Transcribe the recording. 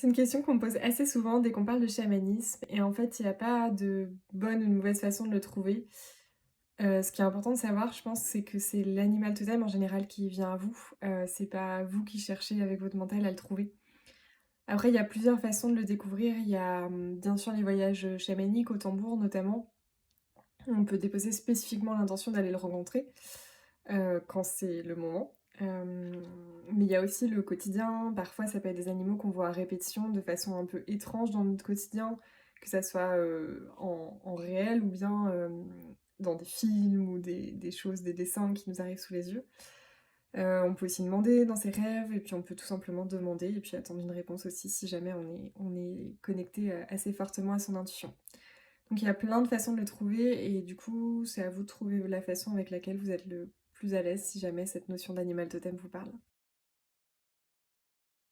C'est une question qu'on me pose assez souvent dès qu'on parle de chamanisme et en fait, il y a pas de bonne ou de mauvaise façon de le trouver. Ce qui est important de savoir, je pense, c'est que c'est l'animal totem en général qui vient à vous. C'est pas vous qui cherchez avec votre mental à le trouver. Après, il y a plusieurs façons de le découvrir. Il y a, bien sûr les voyages, chamaniques au tambour notamment. On peut déposer spécifiquement l'intention d'aller le rencontrer, quand c'est le moment. Mais il y a aussi le quotidien. Parfois, ça peut être des animaux qu'on voit à répétition de façon un peu étrange dans notre quotidien, que ça soit, en réel ou bien, dans des films ou des choses, des dessins qui nous arrivent sous les yeux. On peut aussi demander dans ses rêves et puis on peut tout simplement demander et puis attendre une réponse aussi si jamais on est connecté, assez fortement à son intuition. Donc il y a plein de façons de le trouver et du coup, c'est à vous de trouver la façon avec laquelle vous êtes le plus à l'aise si jamais cette notion d'animal totem vous parle.